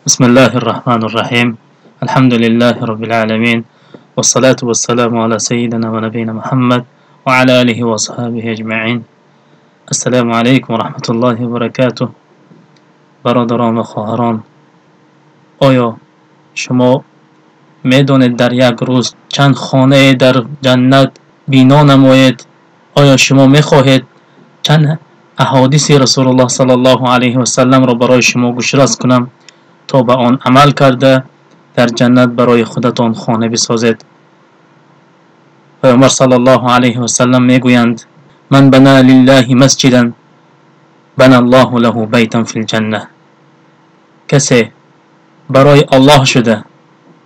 بسم الله الرحمن الرحيم. الحمد لله رب العالمين، والصلاة والسلام على سيدنا ونبينا محمد وعلى آله وصحبه أجمعين. السلام عليكم ورحمة الله وبركاته. برادران و خواهران، آیا شما میدانید در یک روز چند خانه در جنت بینا نماید؟ آیا شما میخواهید چند احادیث رسول الله صلی الله علیه و سلم را برای شما گوشراز کنم تا به آن عمل کرده در جنت برای خودتان خانه بسازید؟ پیامبر صلی الله علیه و سلم میگویند: من بنا لله مسجدا بنا الله له بیتا فی الجنه. کسی برای الله شده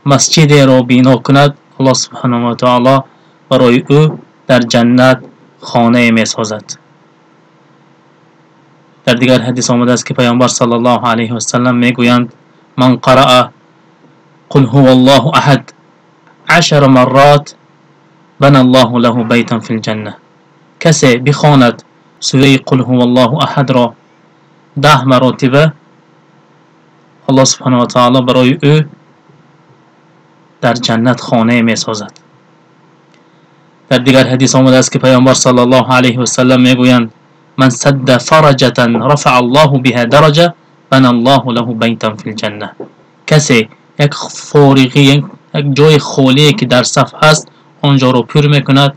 مسجدی را بنا کند، الله سبحانه و تعالی برای او در جنت خانه می سازد. در دیگر حدیث آمده است که پیامبر صلی الله علیه و سلم میگویند: من قرأ قل هو الله احد 10 مرات بنى الله له بیتا فی الجنه. کسی بخواند سوره قل هو الله احد را 10 مرتبه، الله سبحانه و تعالی برای او در جنت خانه می سازد. در دیگر حدیث آمده است که پیامبر صلی الله علیه و سلم میگویند: من سد فرجة رفع الله بها درجه بنى الله له بیتا فی الجنه. کسی یک فارغی، یک جای خالی که در صف است، آنجا را پر میکند،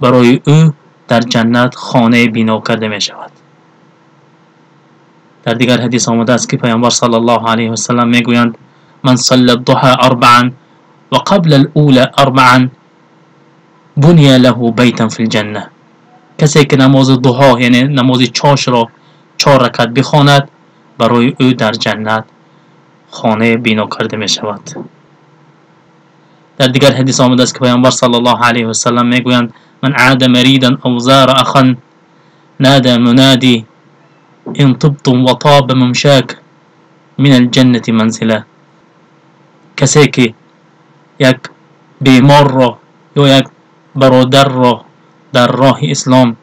برای او در جنت خانه بنا کرده می شود. در دیگر حدیث آمده است که پیامبر صلی الله علیه و سلم میگویند: من صلى الضحى 4 و قبل الاولى 4 بني له بیتا فی الجنه. کسی که نماز ضحا یعنی نماز چاش را 4 رکعت بخواند، برای او در جنت خانه بنا کرده می شود. در دیگر حدیث آمده است که پیامبر صلی الله علیه و سلم میگویند: من عاد مریدا او زار اخا نادى منادی ان طبتم و طاب ممشاک من الجنة منزله. کسی که یک بیمار را یا یک برادر را در راه اسلام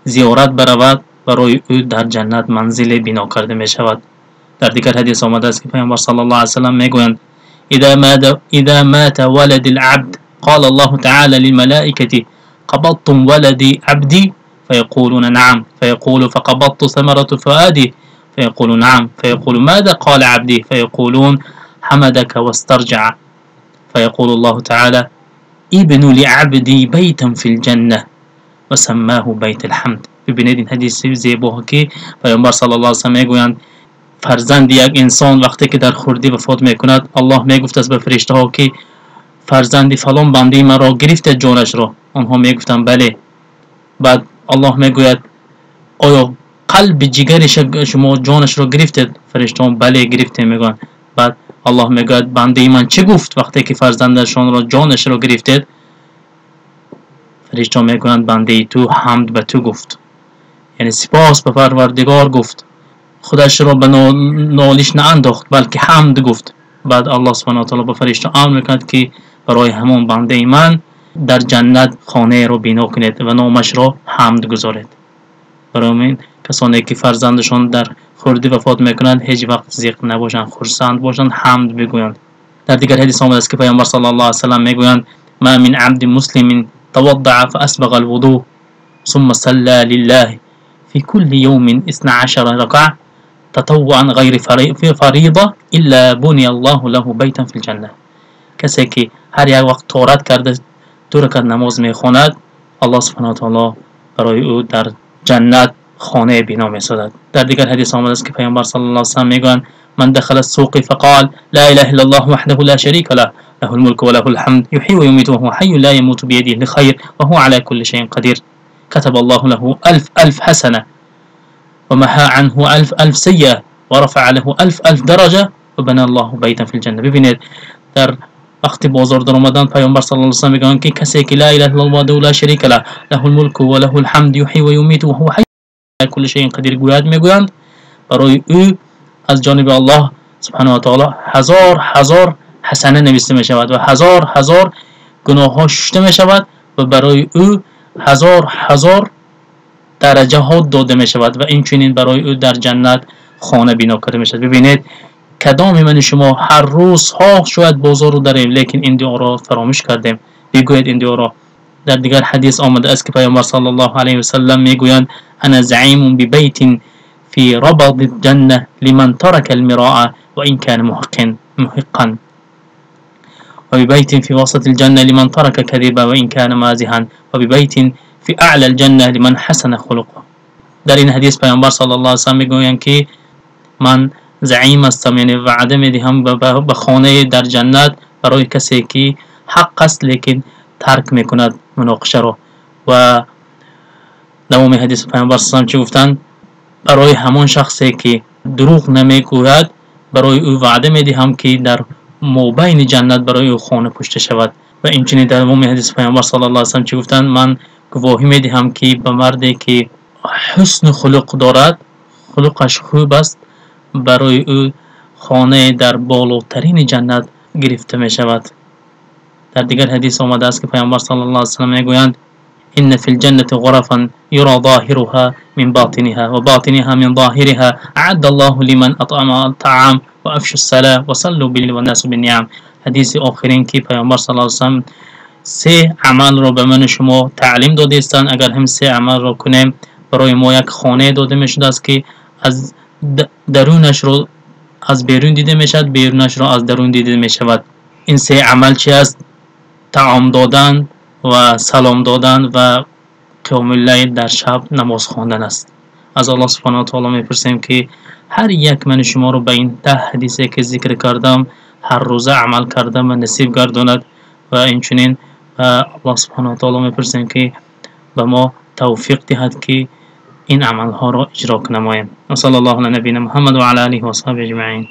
زیارت برود، برای او در جنت منزل بنا کرده می شود. در دیگر حدیث آمده است که پیامبر صلی الله علیه و سلم میگویند: اذا مات ولد العبد قال الله تعالى للملائكة قبضتم ولدي عبدي فيقولون نعم، فيقول فقبضت ثمرة فؤادي، فيقول نعم، فيقول ماذا قال عبدي، فيقولون حمدك واسترجع، فيقول الله تعالى ابن لعبدي بیتا فی الجنه و سماه بیت الحمد. ببینید این حدیث زیبا که پیامبر صلی الله علیه و سلم میگویند: فرزند یک انسان وقتی که در خردی وفات میکند، الله میگفت از به فرشته ها که فرزند فلان بنده مرا گرفت جانش را. آنها میگفتند بله. بعد الله میگوید: آیا قلب جگر شما جانش را گرفتید؟ فرشته ها بله گرفتیم میگن. بعد الله میگوید: بنده من چه گفت وقتی که فرزندشان را جانش را گرفتید؟ فرشته ها میگویند: بنده تو حمد به تو گفت، یعنی سپاس به پروردگار گفت، خودش را به نالش نانداخت بلکه حمد گفت. بعد الله سبحانه و تعالی به فرشته امر میکند که برای همون بنده من در جنت خانه را بنا کنید و نامش را حمد گذارید. برای این کسانی که فرزندشان در خردی وفات میکنند هیچ وقت ضیق نباشند، خرسند باشند، حمد بگویند. در دیگر حدیث آمده است که پیامبر صلی الله علیه و سلم میگویند: ما من عبد مسلم توضع فاسبغ الوضوء ثم صلى لله في كل يوم 12 ركعة تطوعا غير فريضة الا بني الله له بیتا فی الجنه. کسی که هر یک وقت طهارت کرده 2 رکعت نماز میخواند، الله سبحانه و تعالی برای او در جنت خانه بنا میسازد. در دیگر حدیث آمده است که پیامبر صلی الله علیه و سلم میگویند: من دخل السوق فقال لا اله الا الله وحده لا شريك له له الملك وله الحمد يحيي ويميت وهو حي لا يموت بيده الخير وهو على كل شيء قدير كتب الله له 1000 حسنة ومحى عنه 1000 سيئة ورفع له 1000 درجة وبنى الله بیتا فی الجنه. ببینید در وقتی بازار در آمدن پیامبر صلی الله علیه و سلم میگن که کسی که لا اله الا الله وحده لا شريك له له الملك وله الحمد يحيي ويميت وهو حي على كل شيء قدير گوید، میگویند برای او از جانب الله سبحانه و تعالی 1000 حسنه نوشته می شود و 1000 گناه ها شسته می شود و برای او 1000 درجه ها داده می شود و این چنین برای او در جنت خانه بنا کرده می شود. ببینید کدام من شما هر روز ها شاید بازار رو داریم لیکن این دعا را فراموش کردیم؟ بگوید این دعا را. در دیگر حدیث آمده است که پیامبر صلی الله علیه و سلم میگویند انا زعیم ببیت فی ربض الجنه لمن ترك المراء وان كان محقا وببيت في وسط الجنة لمن ترك كذبا وإن كان مازحا وببيت في أعلى الجنة لمن حسن خلقه. در این حدیث پیامبر صلی الله علیه و سلم میگویند که من زعیم هستم، یعنی وعده میدهم به خانه در جنت برای کسی که حق است لیکن ترک میکند مناقشه رو. و دوم حدیث پیامبر صلی الله علیه و سلم چه گفتند؟ برای همان شخصی که دروغ نمیگوید برای او وعده میدهم که در مابین جنت برای او خانه پشت شود. و اینچنین در دوم حدیث پیامبر صلی الله علیه و سلم چه گفتند؟ من گواهی میدهم که به مردی که حسن خلق دارد، خلقش خوب است، برای او خانه در بالاترین جنت گرفته می شود. در دیگر حدیث آمده است که پیامبر صلی الله علیه و سلم میگویند ان فی الجنة غرفا یرى ظاهرها من باطنها و باطنها من ظاهرها اعد الله لمن اطعم الطعام و افشوا السلام و صلوا بالليل والناس بالنعم. حدیث آخرین که پیامبر صلی الله علیه و سلم سه عمل را به من شما تعلیم داده استند، اگر هم سه عمل را کنیم برای ما یک خانه داده می شده است که از درونش رو از بیرون دیده می شود، بیرونش رو از درون دیده می شود. این سه عمل چی است؟ طعام دادن و سلام دادن و قیام اللیل در شب نماز خواندن است. از الله سبحانه و تعالی میپرسیم که هر یک من شما رو به این 10 حدیثی که ذکر کردم هر روزه عمل کردم و نصیب گرداند و اینچنین الله سبحانه و تعالی میپرسیم که به ما توفیق دهد که این عمل ها را اجرا کنیم. و صلی الله علی نبینا محمد و علی آله و صحبه اجمعین.